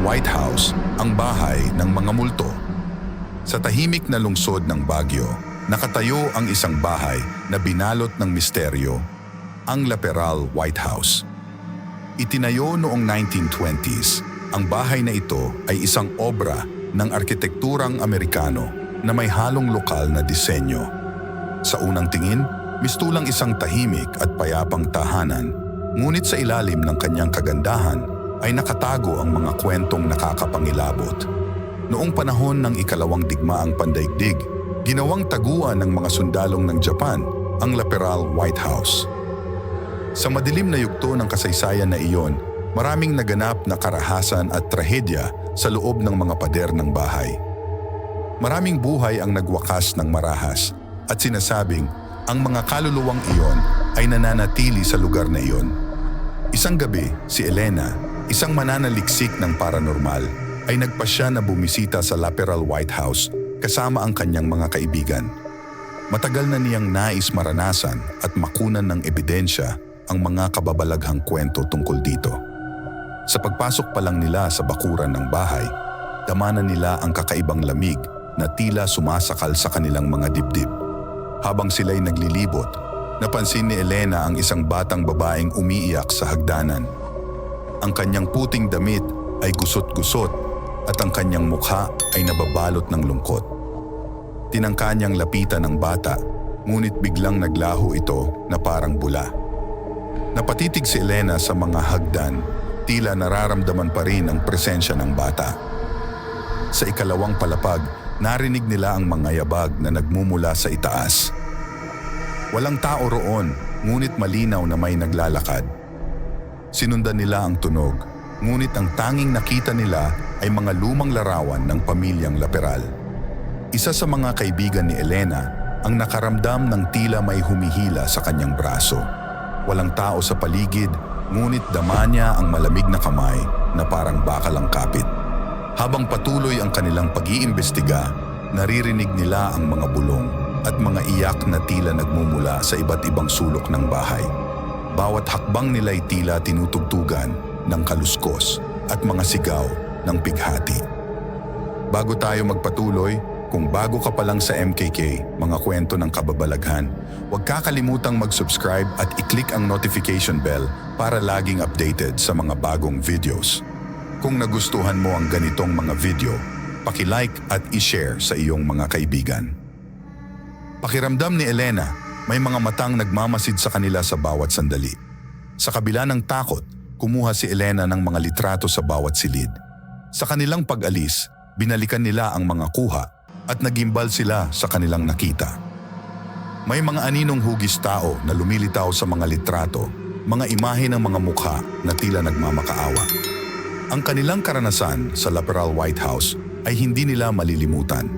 White House, ang bahay ng mga multo. Sa tahimik na lungsod ng Baguio, nakatayo ang isang bahay na binalot ng misteryo, ang Laperal White House. Itinayo noong 1920s, ang bahay na ito ay isang obra ng arkitekturang Amerikano na may halong lokal na disenyo. Sa unang tingin, mistulang isang tahimik at payapang tahanan, ngunit sa ilalim ng kanyang kagandahan ay nakatago ang mga kwentong nakakapangilabot. Noong panahon ng ikalawang digmaang pandaigdig, ginawang taguan ng mga sundalong ng Japan ang Laperal White House. Sa madilim na yugto ng kasaysayan na iyon, maraming naganap na karahasan at trahedya sa loob ng mga pader ng bahay. Maraming buhay ang nagwakas ng marahas at sinasabing ang mga kaluluwang iyon ay nananatili sa lugar na iyon. Isang gabi, si Elena, isang mananaliksik ng paranormal, ay nagpasya na bumisita sa Laperal White House kasama ang kanyang mga kaibigan. Matagal na niyang nais maranasan at makunan ng ebidensya ang mga kababalaghang kwento tungkol dito. Sa pagpasok pa lang nila sa bakuran ng bahay, damanan nila ang kakaibang lamig na tila sumasakal sa kanilang mga dibdib. Habang sila'y naglilibot, napansin ni Elena ang isang batang babaeng umiiyak sa hagdanan. Ang kanyang puting damit ay gusot-gusot at ang kanyang mukha ay nababalot ng lungkot. Tinangka niyang lapitan ang bata, ngunit biglang naglaho ito na parang bula. Napatitig si Elena sa mga hagdan, tila nararamdaman pa rin ang presensya ng bata. Sa ikalawang palapag, narinig nila ang mga yabag na nagmumula sa itaas. Walang tao roon, ngunit malinaw na may naglalakad. Sinundan nila ang tunog, ngunit ang tanging nakita nila ay mga lumang larawan ng pamilyang Laperal. Isa sa mga kaibigan ni Elena ang nakaramdam ng tila may humihila sa kanyang braso. Walang tao sa paligid, ngunit dama niya ang malamig na kamay na parang bakalang kapit. Habang patuloy ang kanilang pag-iimbestiga, naririnig nila ang mga bulong at mga iyak na tila nagmumula sa iba't ibang sulok ng bahay. Bawat hakbang nila'y tila tinutugtugan ng kaluskos at mga sigaw ng pighati. Bago tayo magpatuloy, kung bago ka pa lang sa MKK, mga kwento ng kababalaghan, huwag kakalimutan mag-subscribe at i-click ang notification bell para laging updated sa mga bagong videos. Kung nagustuhan mo ang ganitong mga video, paki-like at i-share sa iyong mga kaibigan. Pakiramdam ni Elena, may mga matang nagmamasid sa kanila sa bawat sandali. Sa kabila ng takot, kumuha si Elena ng mga litrato sa bawat silid. Sa kanilang pag-alis, binalikan nila ang mga kuha at nagimbal sila sa kanilang nakita. May mga aninong hugis tao na lumilitaw sa mga litrato, mga imahe ng mga mukha na tila nagmamakaawa. Ang kanilang karanasan sa Laperal White House ay hindi nila malilimutan.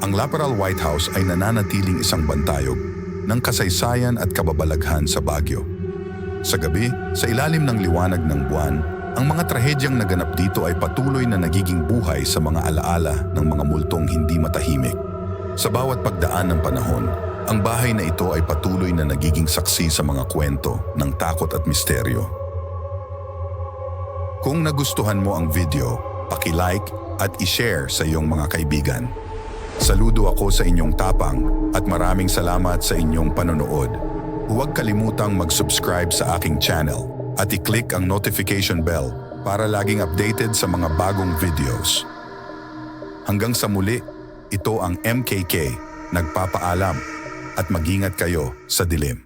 Ang Laperal White House ay nananatiling isang bantayog ng kasaysayan at kababalaghan sa Baguio. Sa gabi, sa ilalim ng liwanag ng buwan, ang mga trahedyang naganap dito ay patuloy na nagiging buhay sa mga alaala ng mga multong hindi matahimik. Sa bawat pagdaan ng panahon, ang bahay na ito ay patuloy na nagiging saksi sa mga kwento ng takot at misteryo. Kung nagustuhan mo ang video, paki-like at i-share sa iyong mga kaibigan. Saludo ako sa inyong tapang at maraming salamat sa inyong panonood. Huwag kalimutang mag-subscribe sa aking channel at i-click ang notification bell para laging updated sa mga bagong videos. Hanggang sa muli, ito ang MKK, nagpapaalam at mag-ingat kayo sa dilim.